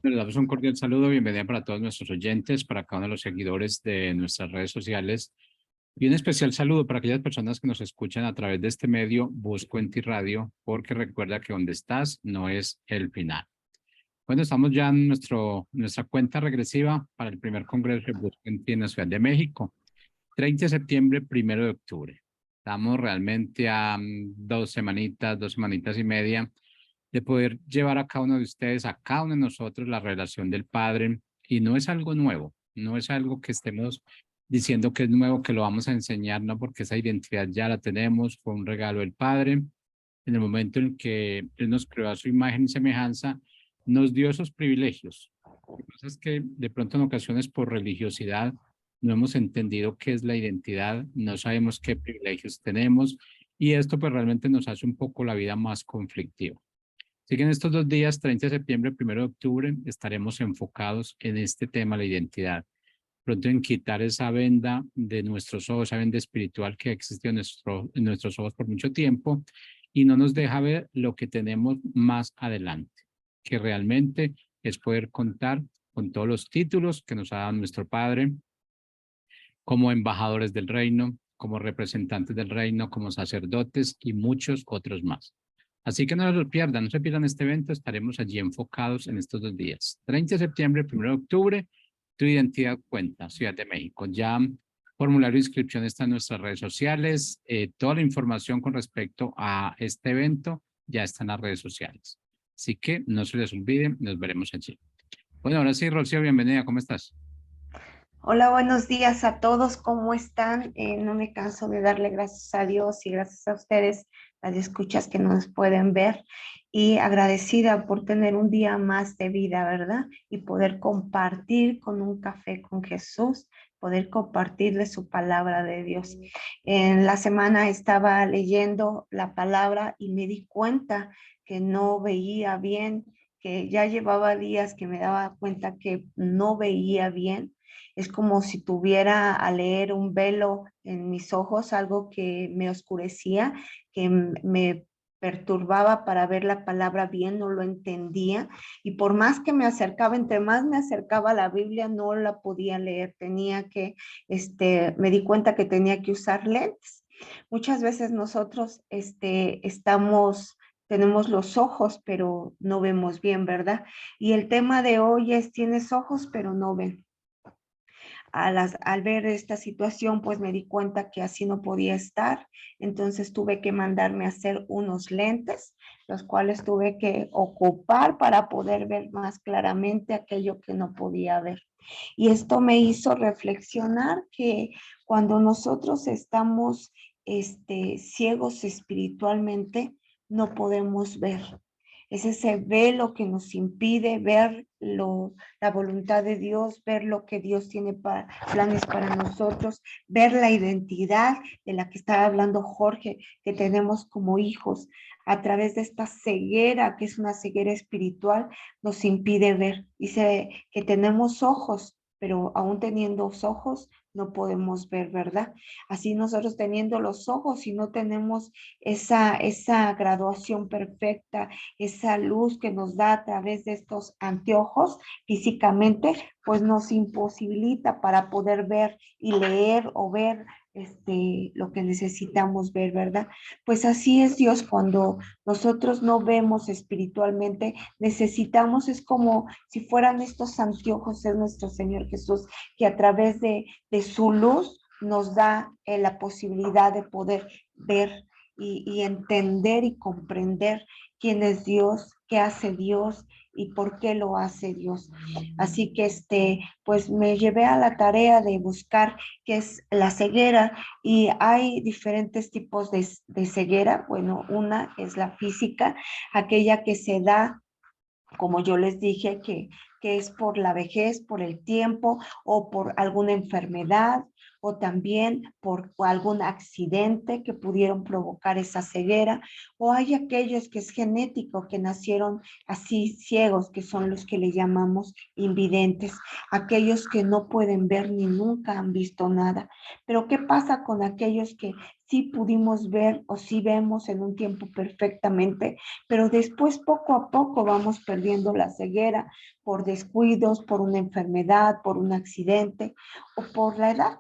Les damos un cordial saludo, bienvenida para todos nuestros oyentes, para cada uno de los seguidores de nuestras redes sociales y un especial saludo para aquellas personas que nos escuchan a través de este medio Busco en Ti Radio, porque recuerda que donde estás no es el final. Bueno, estamos ya en nuestra cuenta regresiva para el primer congreso de Busco en Ti en la Ciudad de México, 30 de septiembre, 1 de octubre. Estamos realmente a 2 semanitas y media de poder llevar a cada uno de ustedes, a cada uno de nosotros, la relación del Padre. Y no es algo nuevo, no es algo que estemos diciendo que es nuevo, que lo vamos a enseñar, no, porque esa identidad ya la tenemos, fue un regalo del Padre. En el momento en que Él nos creó a su imagen y semejanza, nos dio esos privilegios. Lo que pasa es que de pronto en ocasiones por religiosidad no hemos entendido qué es la identidad, no sabemos qué privilegios tenemos y esto pues realmente nos hace un poco la vida más conflictiva. Así que en estos 2 días, 30 de septiembre, 1 de octubre, estaremos enfocados en este tema, la identidad. Pronto en quitar esa venda de nuestros ojos, esa venda espiritual que ha existido en nuestros ojos por mucho tiempo y no nos deja ver lo que tenemos más adelante, que realmente es poder contar con todos los títulos que nos ha dado nuestro Padre, como embajadores del reino, como representantes del reino, como sacerdotes y muchos otros más. Así que no se lo pierdan, no se pierdan este evento, estaremos allí enfocados en estos 2 días. 30 de septiembre, 1 de octubre, tu identidad cuenta, Ciudad de México. Ya formulario de inscripción está en nuestras redes sociales, toda la información con respecto a este evento ya está en las redes sociales. Así que no se les olvide, nos veremos allí. Bueno, ahora sí, Rocío, bienvenida, ¿cómo estás? Hola, buenos días a todos, ¿cómo están? No me canso de darle gracias a Dios y gracias a ustedes, las escuchas que nos pueden ver, y agradecida por tener un día más de vida, ¿verdad? Y poder compartir con un café con Jesús, poder compartirle su palabra de Dios. En la semana estaba leyendo la palabra y me di cuenta que no veía bien, que ya llevaba días que me daba cuenta que no veía bien. Es como si tuviera a leer un velo en mis ojos, algo que me oscurecía, que me perturbaba para ver la palabra bien, no lo entendía. Y por más que me acercaba, entre más me acercaba a la Biblia, no la podía leer. Me di cuenta que tenía que usar lentes. Muchas veces nosotros tenemos los ojos, pero no vemos bien, ¿verdad? Y el tema de hoy es, tienes ojos, pero no ven. Al ver esta situación, pues me di cuenta que así no podía estar. Entonces tuve que mandarme a hacer unos lentes, los cuales tuve que ocupar para poder ver más claramente aquello que no podía ver. Y esto me hizo reflexionar que cuando nosotros estamos ciegos espiritualmente, no podemos ver. Es ese velo que nos impide ver la voluntad de Dios, ver lo que Dios tiene planes para nosotros, ver la identidad de la que estaba hablando Jorge, que tenemos como hijos. A través de esta ceguera, que es una ceguera espiritual, nos impide ver. Dice que tenemos ojos, pero aún teniendo ojos, no podemos ver, ¿verdad? Así nosotros teniendo los ojos y no tenemos esa graduación perfecta, esa luz que nos da a través de estos anteojos físicamente, pues nos imposibilita para poder ver y leer o ver lo que necesitamos ver, ¿verdad? Pues así es Dios cuando nosotros no vemos espiritualmente, necesitamos, es como si fueran estos anteojos, es nuestro Señor Jesús, que a través de su luz nos da la posibilidad de poder ver y entender y comprender quién es Dios, qué hace Dios y por qué lo hace Dios. Así que pues me llevé a la tarea de buscar qué es la ceguera, y hay diferentes tipos de ceguera. Bueno, una es la física, aquella que se da, como yo les dije, que es por la vejez, por el tiempo o por alguna enfermedad o también por algún accidente que pudieron provocar esa ceguera, o hay aquellos que es genético, que nacieron así ciegos, que son los que le llamamos invidentes, aquellos que no pueden ver ni nunca han visto nada. Pero ¿qué pasa con aquellos que sí pudimos ver o sí vemos en un tiempo perfectamente, pero después poco a poco vamos perdiendo la ceguera por descuidos, por una enfermedad, por un accidente o por la edad?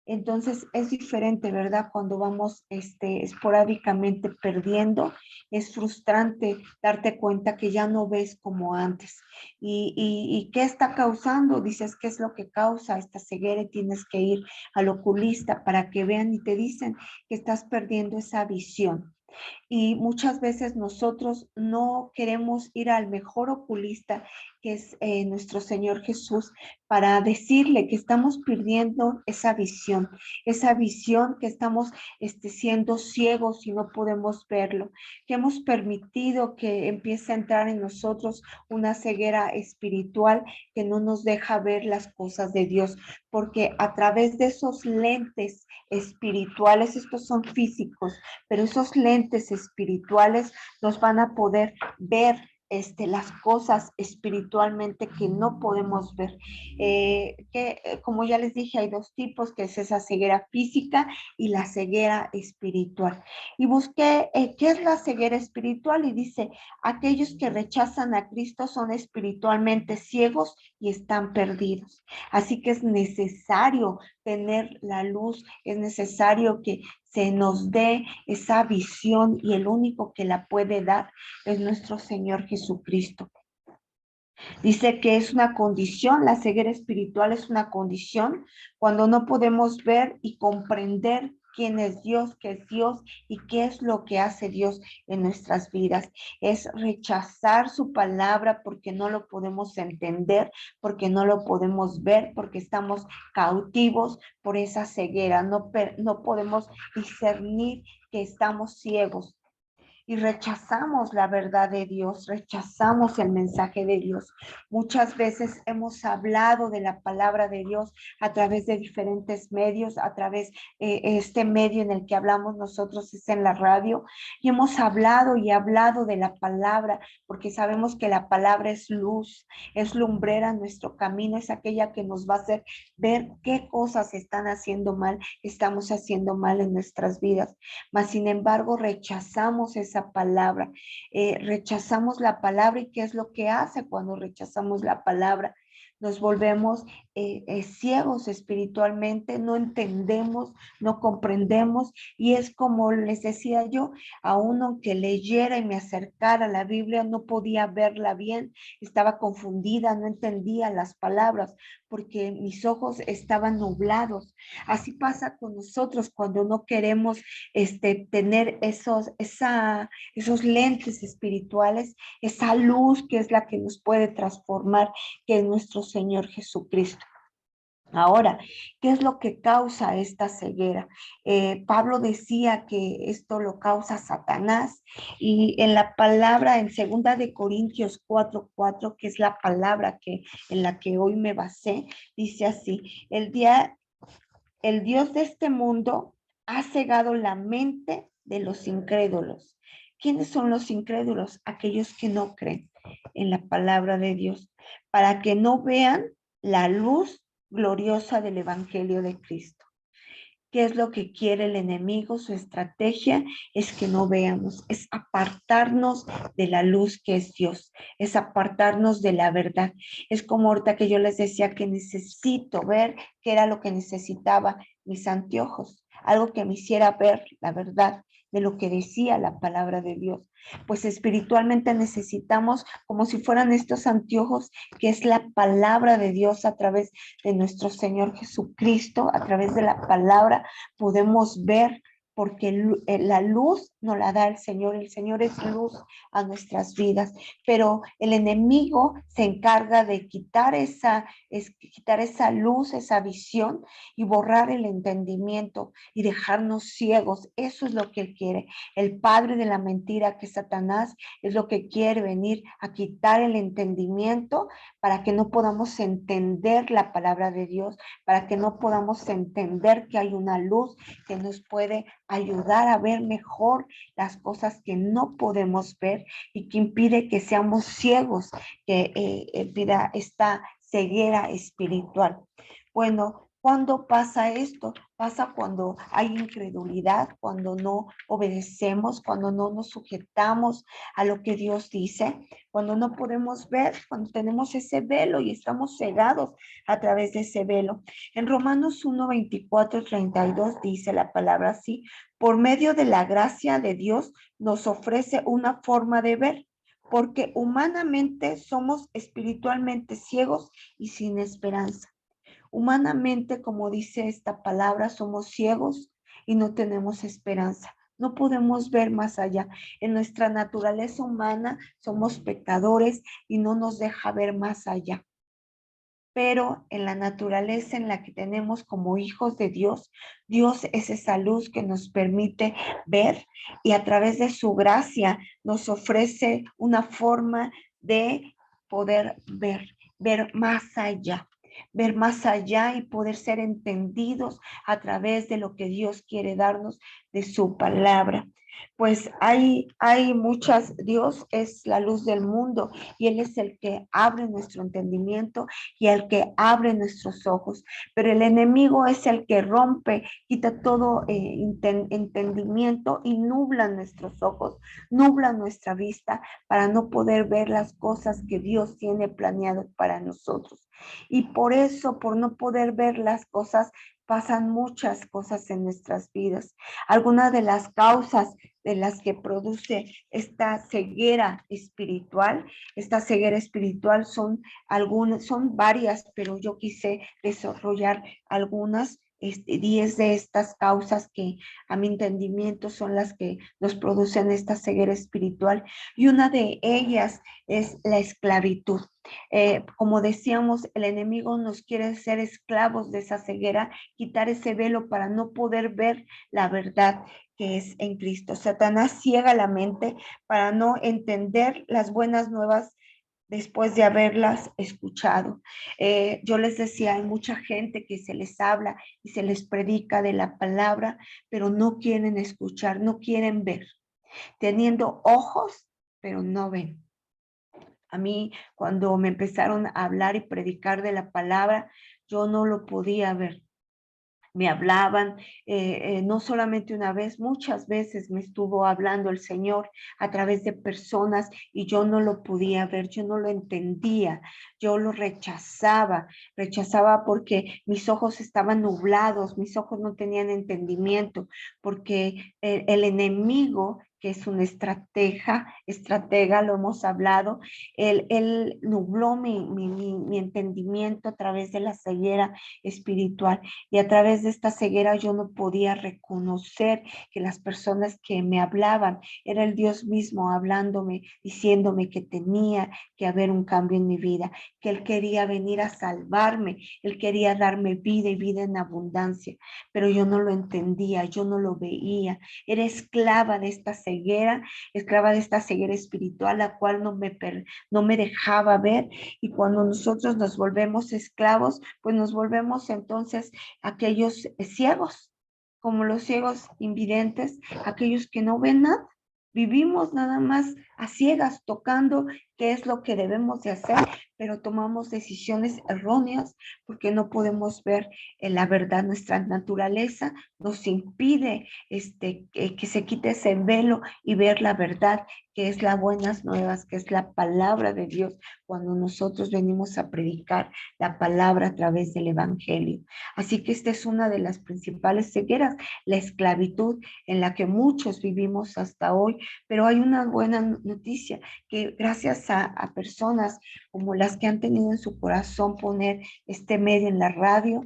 Entonces es diferente, ¿verdad? Cuando vamos esporádicamente perdiendo, es frustrante darte cuenta que ya no ves como antes. ¿Y qué está causando? Dices, ¿qué es lo que causa esta ceguera? Y tienes que ir al oculista para que vean y te dicen que estás perdiendo esa visión. Y muchas veces nosotros no queremos ir al mejor oculista, que es nuestro Señor Jesús, para decirle que estamos perdiendo esa visión que estamos siendo ciegos y no podemos verlo, que hemos permitido que empiece a entrar en nosotros una ceguera espiritual que no nos deja ver las cosas de Dios, porque a través de esos lentes espirituales, estos son físicos, pero esos lentes espirituales nos van a poder ver las cosas espiritualmente que no podemos ver. Como ya les dije, hay dos tipos, que es esa ceguera física y la ceguera espiritual. Y busqué qué es la ceguera espiritual y dice, aquellos que rechazan a Cristo son espiritualmente ciegos y están perdidos. Así que es necesario tener la luz, es necesario que se nos dé esa visión, y el único que la puede dar es nuestro Señor Jesucristo. Dice que es una condición, la ceguera espiritual es una condición cuando no podemos ver y comprender quién es Dios, qué es Dios y qué es lo que hace Dios en nuestras vidas. Es rechazar su palabra porque no lo podemos entender, porque no lo podemos ver, porque estamos cautivos por esa ceguera. No podemos discernir que estamos ciegos. Y rechazamos la verdad de Dios, rechazamos el mensaje de Dios. Muchas veces hemos hablado de la palabra de Dios a través de diferentes medios, a través este medio en el que hablamos nosotros es en la radio, y hemos hablado y hablado de la palabra, porque sabemos que la palabra es luz, es lumbrera en nuestro camino, es aquella que nos va a hacer ver qué cosas están haciendo mal, estamos haciendo mal en nuestras vidas. Mas, sin embargo, rechazamos esa palabra, rechazamos la palabra. ¿Y qué es lo que hace cuando rechazamos la palabra? Nos volvemos ciegos espiritualmente, no entendemos, no comprendemos, y es como les decía yo, a uno que leyera y me acercara a la Biblia, no podía verla bien, estaba confundida, no entendía las palabras, porque mis ojos estaban nublados. Así pasa con nosotros cuando no queremos tener esos lentes espirituales, esa luz que es la que nos puede transformar, que es nuestro Señor Jesucristo. Ahora, ¿qué es lo que causa esta ceguera? Pablo decía que esto lo causa Satanás, y en la palabra en 2 Corintios 4:4, que es la palabra en la que hoy me basé, dice así: el Dios de este mundo ha cegado la mente de los incrédulos. ¿Quiénes son los incrédulos? Aquellos que no creen en la palabra de Dios, para que no vean la luz gloriosa del Evangelio de Cristo. ¿Qué es lo que quiere el enemigo? Su estrategia es que no veamos, es apartarnos de la luz que es Dios, es apartarnos de la verdad. Es como ahorita que yo les decía que necesito ver qué era lo que necesitaba, mis anteojos, algo que me hiciera ver la verdad de lo que decía la palabra de Dios. Pues espiritualmente necesitamos, como si fueran estos anteojos, que es la palabra de Dios a través de nuestro Señor Jesucristo. A través de la palabra podemos ver porque la luz nos la da el Señor es luz a nuestras vidas, pero el enemigo se encarga de quitar esa luz, esa visión y borrar el entendimiento y dejarnos ciegos. Eso es lo que él quiere. El padre de la mentira, que es Satanás, es lo que quiere venir a quitar el entendimiento para que no podamos entender la palabra de Dios, para que no podamos entender que hay una luz que nos puede ayudar a ver mejor las cosas que no podemos ver y que impide que seamos ciegos, que impida esta ceguera espiritual. Bueno, ¿cuándo pasa esto? Pasa cuando hay incredulidad, cuando no obedecemos, cuando no nos sujetamos a lo que Dios dice, cuando no podemos ver, cuando tenemos ese velo y estamos cegados a través de ese velo. En Romanos 1, 24, 32 dice la palabra así: por medio de la gracia de Dios nos ofrece una forma de ver, porque humanamente somos espiritualmente ciegos y sin esperanza. Humanamente, como dice esta palabra, somos ciegos y no tenemos esperanza. No podemos ver más allá. En nuestra naturaleza humana somos pecadores y no nos deja ver más allá. Pero en la naturaleza en la que tenemos como hijos de Dios, Dios es esa luz que nos permite ver y a través de su gracia nos ofrece una forma de poder ver más allá y poder ser entendidos a través de lo que Dios quiere darnos de su palabra. Pues hay muchas, Dios es la luz del mundo y Él es el que abre nuestro entendimiento y el que abre nuestros ojos, pero el enemigo es el que rompe, quita todo entendimiento y nubla nuestros ojos, nubla nuestra vista para no poder ver las cosas que Dios tiene planeado para nosotros. Y por eso, por no poder ver las cosas, pasan muchas cosas en nuestras vidas. Algunas de las causas de las que produce esta ceguera espiritual son varias, pero yo quise desarrollar algunas, 10 de estas causas que a mi entendimiento son las que nos producen esta ceguera espiritual. Y una de ellas es la esclavitud. Como decíamos, el enemigo nos quiere hacer esclavos de esa ceguera, quitar ese velo para no poder ver la verdad que es en Cristo. Satanás ciega la mente para no entender las buenas nuevas después de haberlas escuchado. Yo les decía, hay mucha gente que se les habla y se les predica de la palabra, pero no quieren escuchar, no quieren ver, teniendo ojos, pero no ven. A mí, cuando me empezaron a hablar y predicar de la palabra, yo no lo podía ver. Me hablaban, no solamente una vez, muchas veces me estuvo hablando el Señor a través de personas y yo no lo podía ver, yo no lo entendía, yo lo rechazaba porque mis ojos estaban nublados, mis ojos no tenían entendimiento, porque el enemigo, que es un estratega, lo hemos hablado, él nubló mi entendimiento a través de la ceguera espiritual. Y a través de esta ceguera yo no podía reconocer que las personas que me hablaban era el Dios mismo hablándome, diciéndome que tenía que haber un cambio en mi vida, que Él quería venir a salvarme, Él quería darme vida y vida en abundancia, pero yo no lo entendía, yo no lo veía. Era esclava de esta ceguera espiritual, la cual no me dejaba ver. Y cuando nosotros nos volvemos esclavos, pues nos volvemos entonces aquellos ciegos, como los ciegos invidentes, aquellos que no ven nada. Vivimos nada más a ciegas, tocando qué es lo que debemos de hacer, pero tomamos decisiones erróneas porque no podemos ver la verdad. Nuestra naturaleza nos impide que se quite ese velo y ver la verdad, que es las buenas nuevas, que es la palabra de Dios, cuando nosotros venimos a predicar la palabra a través del evangelio. Así que esta es una de las principales cegueras, la esclavitud en la que muchos vivimos hasta hoy, pero hay una buena noticia, que gracias a personas como las las que han tenido en su corazón poner este medio en la radio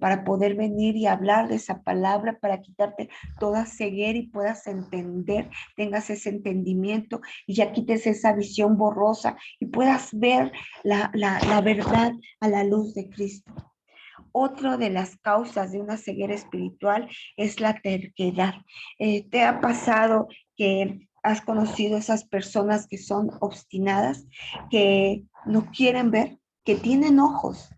para poder venir y hablar de esa palabra, para quitarte toda ceguera y puedas entender, tengas ese entendimiento y ya quites esa visión borrosa y puedas ver la verdad a la luz de Cristo. Otra de las causas de una ceguera espiritual es la terquedad. ¿Te ha pasado que has conocido esas personas que son obstinadas, que no quieren ver, que tienen ojos,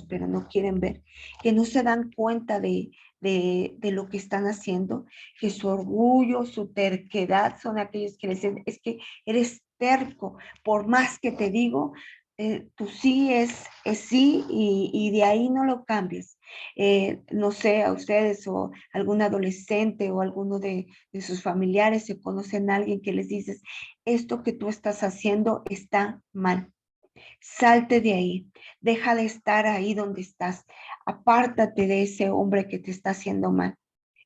pero no quieren ver, que no se dan cuenta de lo que están haciendo, que su orgullo, su terquedad son aquellos que le dicen, es que eres terco, por más que te digo, tu sí es sí y de ahí no lo cambies. No sé, a ustedes o algún adolescente o alguno de sus familiares se conocen a alguien que les dices, esto que tú estás haciendo está mal. Salte de ahí, deja de estar ahí donde estás, apártate de ese hombre que te está haciendo mal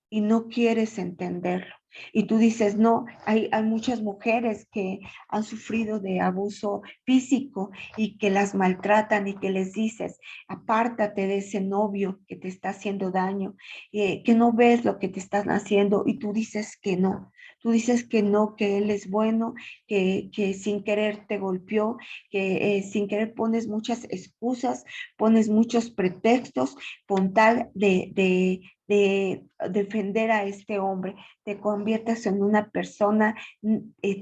y no quieres entenderlo. Y tú dices, no, hay muchas mujeres que han sufrido de abuso físico y que las maltratan y que les dices, apártate de ese novio que te está haciendo daño, que no ves lo que te están haciendo y tú dices que no. Tú dices que no, que él es bueno, que sin querer te golpeó, que sin querer pones muchas excusas, pones muchos pretextos con tal de defender a este hombre, te conviertes en una persona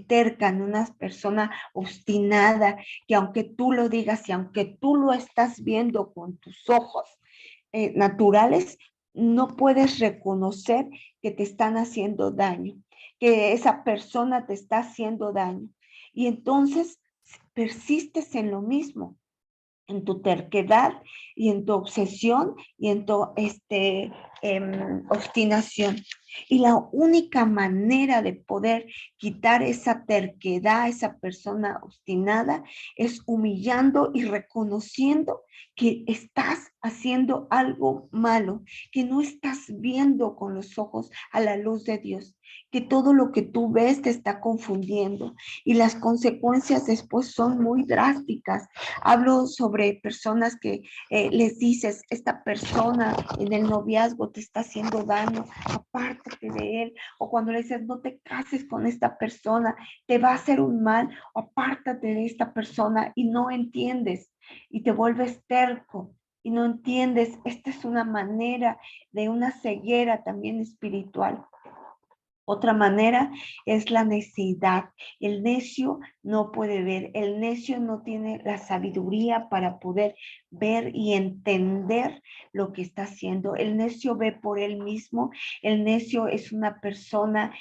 terca, en una persona obstinada, que aunque tú lo digas y aunque tú lo estás viendo con tus ojos naturales, no puedes reconocer que te están haciendo daño, que esa persona te está haciendo daño. Y entonces persistes en lo mismo, en tu terquedad y en tu obsesión y en tu obstinación. Y la única manera de poder quitar esa terquedad, esa persona obstinada, es humillando y reconociendo que estás haciendo algo malo, que no estás viendo con los ojos a la luz de Dios, que todo lo que tú ves te está confundiendo y las consecuencias después son muy drásticas. Hablo sobre personas que les dices, esta persona en el noviazgo te está haciendo daño, apártate de él. O cuando le dices, no te cases con esta persona, te va a hacer un mal, apártate de esta persona y no entiendes y te vuelves terco y no entiendes. Esta es una manera de una ceguera también espiritual. Otra manera es la necedad. El necio no puede ver, el necio no tiene la sabiduría para poder ver y entender lo que está haciendo. El necio ve por él mismo, el necio es una persona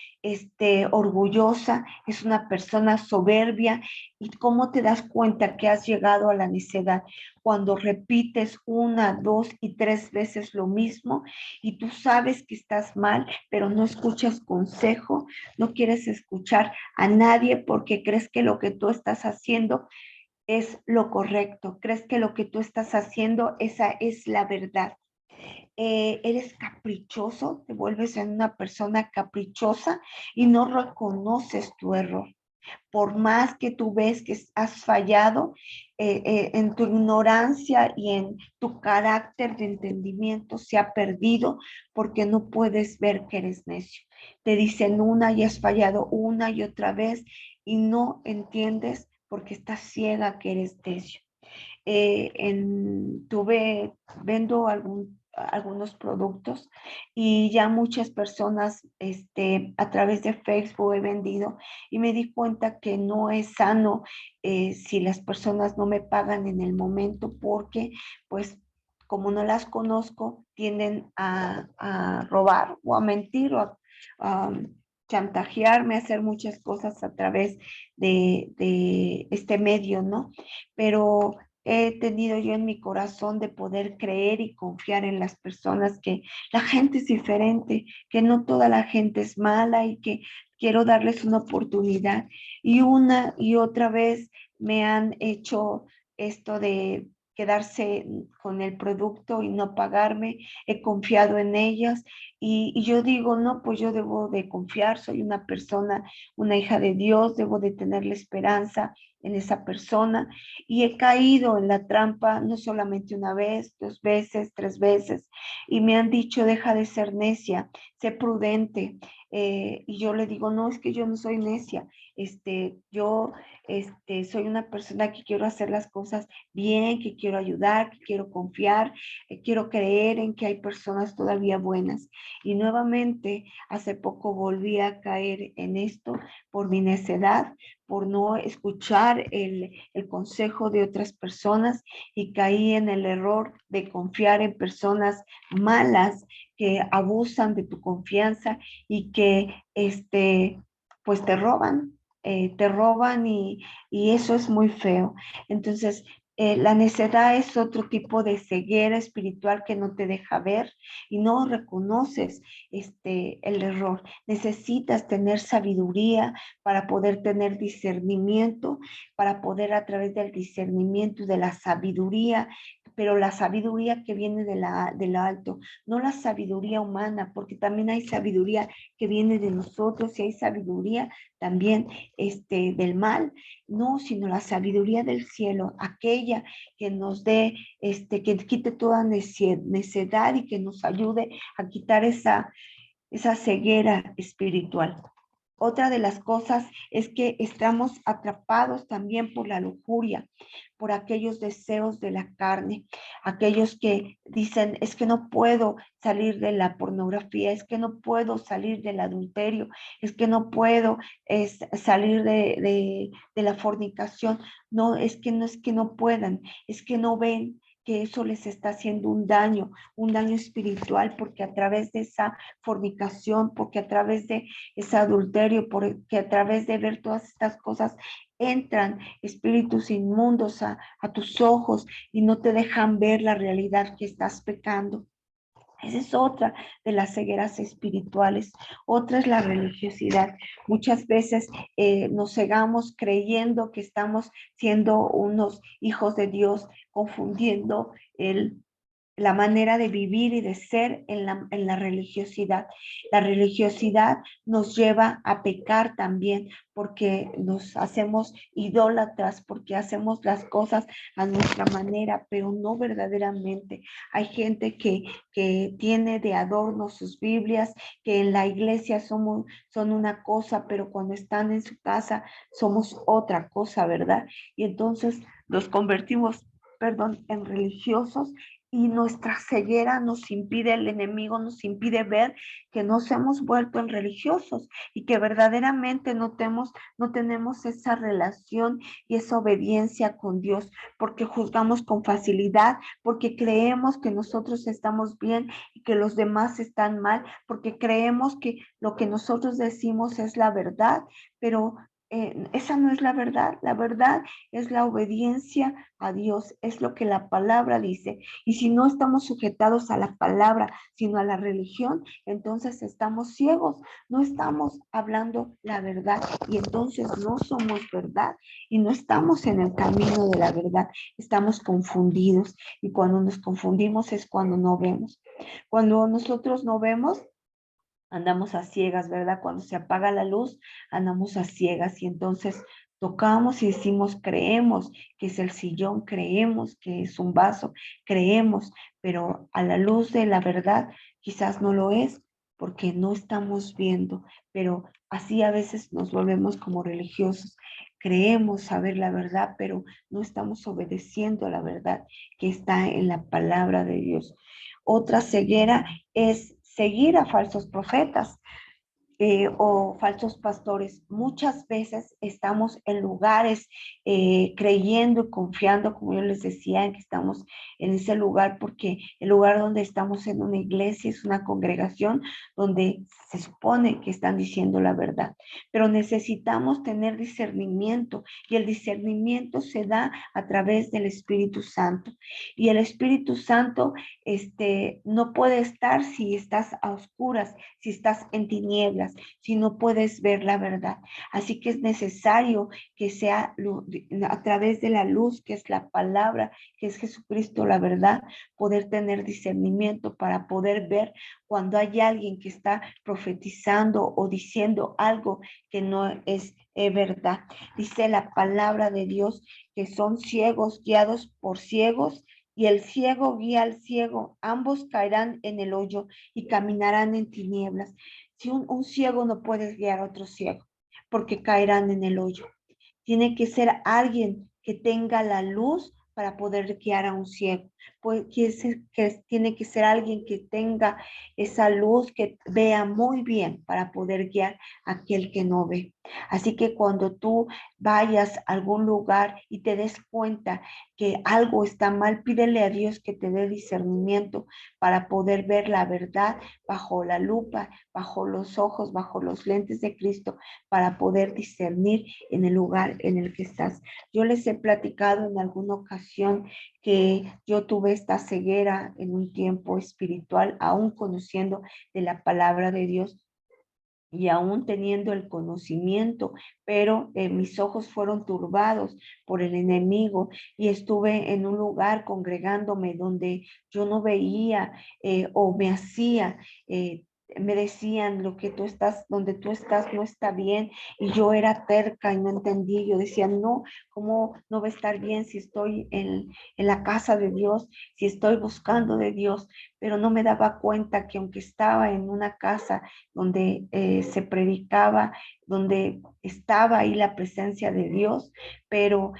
orgullosa, es una persona soberbia. ¿Y cómo te das cuenta que has llegado a la necedad? Cuando repites una, dos y tres veces lo mismo y tú sabes que estás mal, pero no escuchas consejo, no quieres escuchar a nadie porque crees que lo que tú estás haciendo es lo correcto, crees que lo que tú estás haciendo, esa es la verdad. Eres caprichoso, te vuelves en una persona caprichosa y no reconoces tu error. Por más que tú ves que has fallado en tu ignorancia y en tu carácter de entendimiento se ha perdido porque no puedes ver que eres necio. Te dicen una y has fallado una y otra vez y no entiendes porque estás ciega que eres necio. Vendo algunos productos y ya muchas personas a través de Facebook he vendido y me di cuenta que no es sano si las personas no me pagan en el momento porque pues como no las conozco tienden a robar o a mentir o a chantajearme, a hacer muchas cosas a través de este medio, ¿no? Pero he tenido yo en mi corazón de poder creer y confiar en las personas, que la gente es diferente, que no toda la gente es mala y que quiero darles una oportunidad. Y una y otra vez me han hecho esto de quedarse con el producto y no pagarme. He confiado en ellas y yo digo, no, pues yo debo de confiar, soy una persona, una hija de Dios, debo de tener la esperanza en esa persona y he caído en la trampa no solamente una vez, 2 veces, 3 veces y me han dicho, deja de ser necia, sé prudente. Y yo le digo, no, es que yo no soy necia, yo soy una persona que quiero hacer las cosas bien, que quiero ayudar, que quiero confiar, quiero creer en que hay personas todavía buenas. Y nuevamente, hace poco volví a caer en esto por mi necedad, por no escuchar el consejo de otras personas y caí en el error de confiar en personas malas que abusan de tu confianza y que pues te roban y eso es muy feo. Entonces, la necedad es otro tipo de ceguera espiritual que no te deja ver y no reconoces el error. Necesitas tener sabiduría para poder tener discernimiento, para poder a través del discernimiento y de la sabiduría, pero la sabiduría que viene de lo alto, no la sabiduría humana, porque también hay sabiduría que viene de nosotros y hay sabiduría también del mal, no, sino la sabiduría del cielo, aquella que nos dé, que quite toda necedad y que nos ayude a quitar esa ceguera espiritual. Otra de las cosas es que estamos atrapados también por la lujuria, por aquellos deseos de la carne, aquellos que dicen, es que no puedo salir de la pornografía, es que no puedo salir del adulterio, es que no puedo salir de la fornicación. No, es que no puedan, es que no ven que eso les está haciendo un daño espiritual, porque a través de esa fornicación, porque a través de ese adulterio, porque a través de ver todas estas cosas entran espíritus inmundos a tus ojos y no te dejan ver la realidad que estás pecando. Esa es otra de las cegueras espirituales. Otra es la religiosidad. Muchas veces nos cegamos creyendo que estamos siendo unos hijos de Dios, confundiendo la manera de vivir y de ser en la religiosidad. La religiosidad nos lleva a pecar también porque nos hacemos idólatras, porque hacemos las cosas a nuestra manera, pero no verdaderamente. Hay gente que tiene de adorno sus Biblias, que en la iglesia son una cosa, pero cuando están en su casa somos otra cosa, ¿verdad? Y entonces los convertimos, perdón, en religiosos y nuestra ceguera nos impide, el enemigo nos impide ver que nos hemos vuelto en religiosos y que verdaderamente no tenemos esa relación y esa obediencia con Dios, porque juzgamos con facilidad, porque creemos que nosotros estamos bien y que los demás están mal, porque creemos que lo que nosotros decimos es la verdad, pero esa no es la verdad es la obediencia a Dios, es lo que la palabra dice. Y si no estamos sujetados a la palabra, sino a la religión, entonces estamos ciegos, no estamos hablando la verdad y entonces no somos verdad y no estamos en el camino de la verdad, estamos confundidos y cuando nos confundimos es cuando no vemos. Cuando nosotros no vemos, andamos a ciegas, ¿verdad? Cuando se apaga la luz, andamos a ciegas y entonces tocamos y decimos, creemos que es el sillón, creemos que es un vaso, creemos, pero a la luz de la verdad quizás no lo es porque no estamos viendo, pero así a veces nos volvemos como religiosos. Creemos saber la verdad, pero no estamos obedeciendo a la verdad que está en la palabra de Dios. Otra ceguera es seguir a falsos profetas o falsos pastores. Muchas veces estamos en lugares creyendo y confiando, como yo les decía, en que estamos en ese lugar, porque el lugar donde estamos en una iglesia es una congregación donde se supone que están diciendo la verdad, pero necesitamos tener discernimiento y el discernimiento se da a través del Espíritu Santo y el Espíritu Santo no puede estar si estás a oscuras, si estás en tinieblas. tinieblas si no puedes ver la verdad? Así que es necesario que sea a través de la luz, que es la palabra, que es Jesucristo, la verdad, poder tener discernimiento para poder ver cuando hay alguien que está profetizando o diciendo algo que no es verdad. Dice la palabra de Dios que son ciegos guiados por ciegos, y el ciego guía al ciego, ambos caerán en el hoyo y caminarán en tinieblas. Si un ciego no puede guiar a otro ciego, porque caerán en el hoyo. Tiene que ser alguien que tenga la luz para poder guiar a un ciego. Pues tiene que ser alguien que tenga esa luz, que vea muy bien para poder guiar a aquel que no ve. Así que cuando tú vayas a algún lugar y te des cuenta que algo está mal, pídele a Dios que te dé discernimiento para poder ver la verdad bajo la lupa, bajo los ojos, bajo los lentes de Cristo, para poder discernir en el lugar en el que estás. Yo les he platicado en alguna ocasión que yo tuve esta ceguera en un tiempo espiritual, aún conociendo de la palabra de Dios y aún teniendo el conocimiento, pero mis ojos fueron turbados por el enemigo y estuve en un lugar congregándome donde yo no veía o me hacía me decían lo que tú estás, donde tú estás no está bien, y yo era terca y no entendí. Yo decía, no, ¿cómo no va a estar bien si estoy en la casa de Dios, si estoy buscando de Dios? Pero no me daba cuenta que aunque estaba en una casa donde se predicaba, donde estaba ahí la presencia de Dios, pero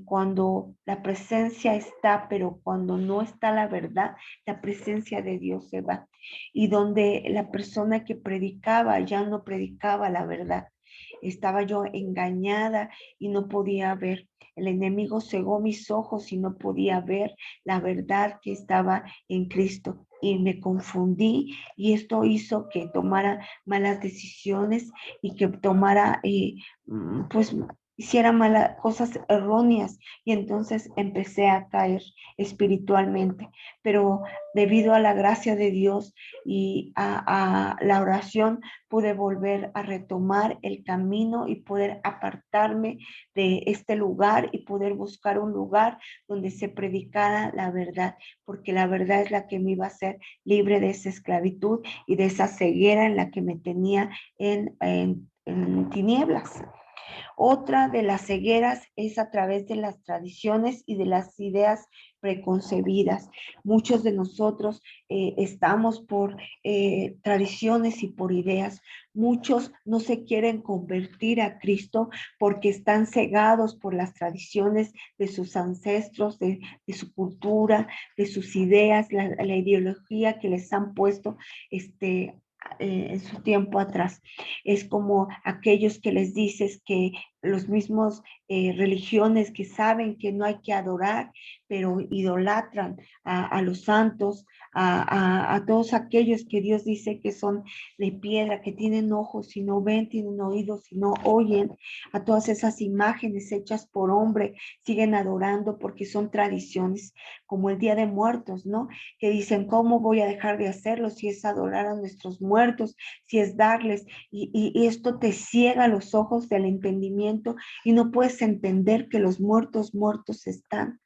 cuando la presencia está, pero cuando no está la verdad, la presencia de Dios se va. Y donde la persona que predicaba ya no predicaba la verdad. Estaba yo engañada y no podía ver. El enemigo cegó mis ojos y no podía ver la verdad que estaba en Cristo. Y me confundí, y esto hizo que tomara malas decisiones y que tomara, pues, hiciera malas cosas erróneas, y entonces empecé a caer espiritualmente. Pero debido a la gracia de Dios y a la oración, pude volver a retomar el camino y poder apartarme de este lugar y poder buscar un lugar donde se predicara la verdad, porque la verdad es la que me iba a hacer libre de esa esclavitud y de esa ceguera en la que me tenía en tinieblas. Otra de las cegueras es a través de las tradiciones y de las ideas preconcebidas. Muchos de nosotros estamos por tradiciones y por ideas. Muchos no se quieren convertir a Cristo porque están cegados por las tradiciones de sus ancestros, de su cultura, de sus ideas, la ideología que les han puesto en su tiempo atrás. Es como aquellos que les dices que los mismos religiones que saben que no hay que adorar, pero idolatran a los santos, a todos aquellos que Dios dice que son de piedra, que tienen ojos y no ven, tienen oídos y no oyen, a todas esas imágenes hechas por hombre, siguen adorando porque son tradiciones, como el Día de Muertos, ¿no? Que dicen, ¿cómo voy a dejar de hacerlo si es adorar a nuestros muertos, si es darles? Y esto te ciega los ojos del entendimiento y no puedes entender que los muertos están.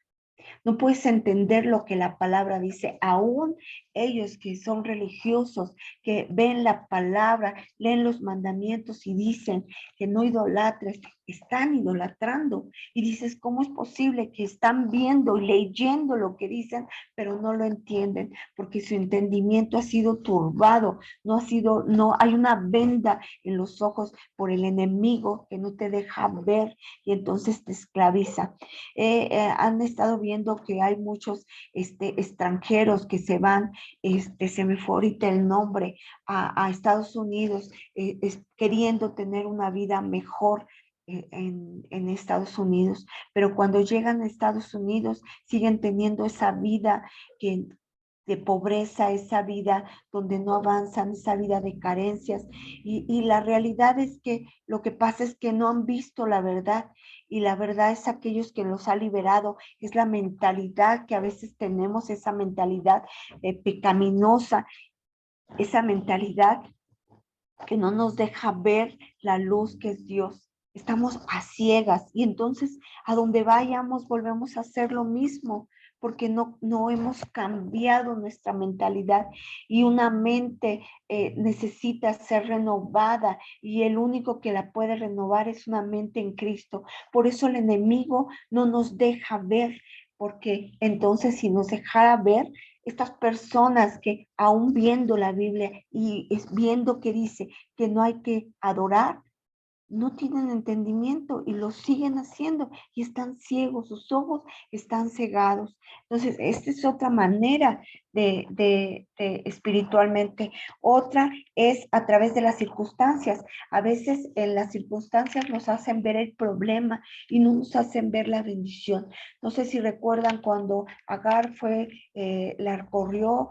No puedes entender lo que la palabra dice. Aún ellos que son religiosos, que ven la palabra, leen los mandamientos y dicen que no idolatres, están idolatrando. Y dices, ¿cómo es posible que están viendo y leyendo lo que dicen, pero no lo entienden? Porque su entendimiento ha sido turbado, no hay una venda en los ojos por el enemigo que no te deja ver, y entonces te esclaviza. Han estado viendo que hay muchos extranjeros que se van, se me fue ahorita el nombre, a Estados Unidos, queriendo tener una vida mejor en Estados Unidos, pero cuando llegan a Estados Unidos siguen teniendo esa vida de pobreza, esa vida donde no avanzan, esa vida de carencias, y la realidad es que lo que pasa es que no han visto la verdad, y la verdad es aquellos que los ha liberado, es la mentalidad que a veces tenemos, esa mentalidad pecaminosa, esa mentalidad que no nos deja ver la luz que es Dios. Estamos a ciegas y entonces a donde vayamos volvemos a hacer lo mismo porque no hemos cambiado nuestra mentalidad y una mente necesita ser renovada y el único que la puede renovar es una mente en Cristo. Por eso el enemigo no nos deja ver, porque entonces si nos dejara ver, estas personas que aún viendo la Biblia y viendo que dice que no hay que adorar, no tienen entendimiento y lo siguen haciendo y están ciegos, sus ojos están cegados. Entonces, esta es otra manera de espiritualmente. Otra es a través de las circunstancias. A veces en las circunstancias nos hacen ver el problema y no nos hacen ver la bendición. No sé si recuerdan cuando Agar la corrió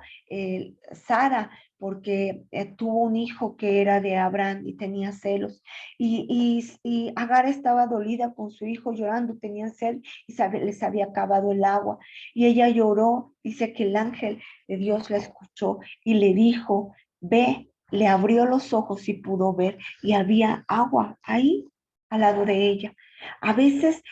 Sara porque tuvo un hijo que era de Abraham y tenía celos. Y Agar estaba dolida con su hijo llorando, tenían sed y les había acabado el agua. Y ella lloró, dice que el ángel de Dios la escuchó y le dijo, ve, le abrió los ojos y pudo ver y había agua ahí al lado de ella. A veces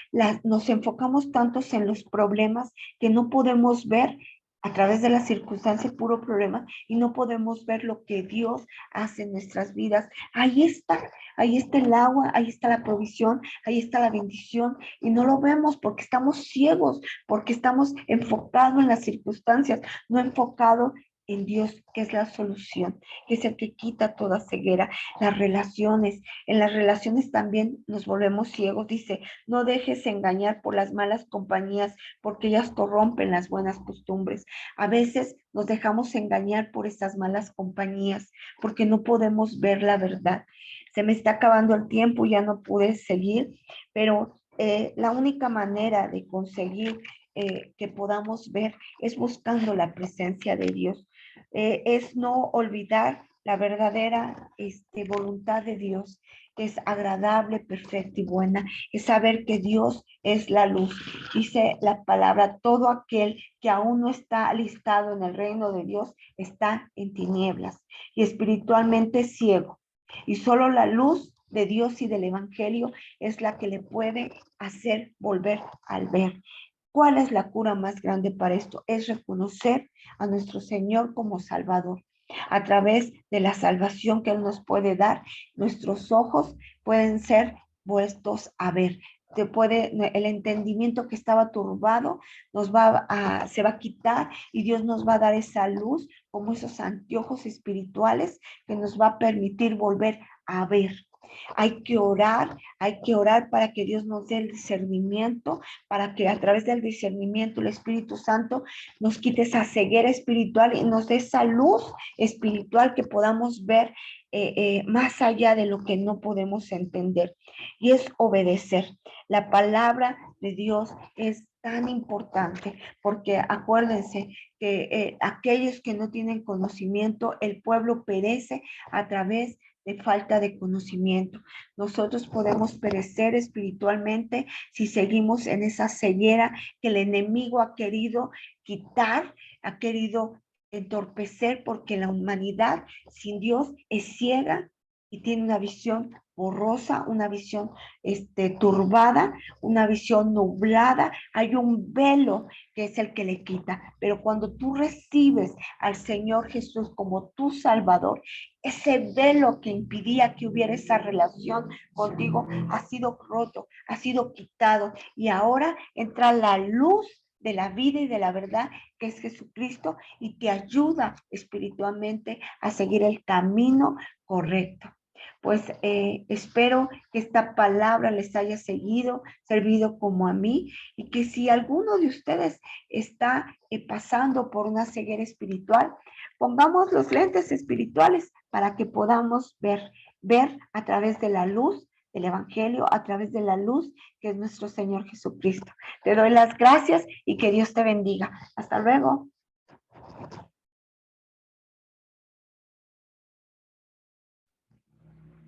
nos enfocamos tantos en los problemas que no podemos ver a través de las circunstancias puro problema y no podemos ver lo que Dios hace en nuestras vidas. Ahí está el agua, ahí está la provisión, ahí está la bendición y no lo vemos porque estamos ciegos, porque estamos enfocados en las circunstancias, no enfocados en Dios, que es la solución, que es el que quita toda ceguera. Las relaciones, en las relaciones también nos volvemos ciegos. Dice, no dejes engañar por las malas compañías, porque ellas corrompen las buenas costumbres. A veces nos dejamos engañar por estas malas compañías, porque no podemos ver la verdad. Se me está acabando el tiempo, ya no pude seguir, pero la única manera de conseguir que podamos ver es buscando la presencia de Dios. Es no olvidar la verdadera voluntad de Dios, que es agradable, perfecta y buena, es saber que Dios es la luz. Dice la palabra, todo aquel que aún no está alistado en el reino de Dios está en tinieblas y espiritualmente ciego. Y solo la luz de Dios y del Evangelio es la que le puede hacer volver al ver. ¿Cuál es la cura más grande para esto? Es reconocer a nuestro Señor como Salvador. A través de la salvación que Él nos puede dar, nuestros ojos pueden ser vueltos a ver. El entendimiento que estaba turbado se va a quitar y Dios nos va a dar esa luz como esos anteojos espirituales que nos va a permitir volver a ver. Hay que orar para que Dios nos dé el discernimiento, para que a través del discernimiento el Espíritu Santo nos quite esa ceguera espiritual y nos dé esa luz espiritual que podamos ver más allá de lo que no podemos entender. Y es obedecer. La palabra de Dios es tan importante porque acuérdense que aquellos que no tienen conocimiento, el pueblo perece a través de falta de conocimiento. Nosotros podemos perecer espiritualmente si seguimos en esa ceguera que el enemigo ha querido quitar, ha querido entorpecer, porque la humanidad sin Dios es ciega y tiene una visión borrosa, una visión turbada, una visión nublada. Hay un velo que es el que le quita, pero cuando tú recibes al Señor Jesús como tu Salvador, ese velo que impidía que hubiera esa relación contigo ha sido roto, ha sido quitado y ahora entra la luz de la vida y de la verdad, que es Jesucristo, y te ayuda espiritualmente a seguir el camino correcto. Pues espero que esta palabra les haya servido como a mí, y que si alguno de ustedes está pasando por una ceguera espiritual, pongamos los lentes espirituales para que podamos ver a través de la luz del Evangelio, a través de la luz que es nuestro Señor Jesucristo. Te doy las gracias y que Dios te bendiga. Hasta luego.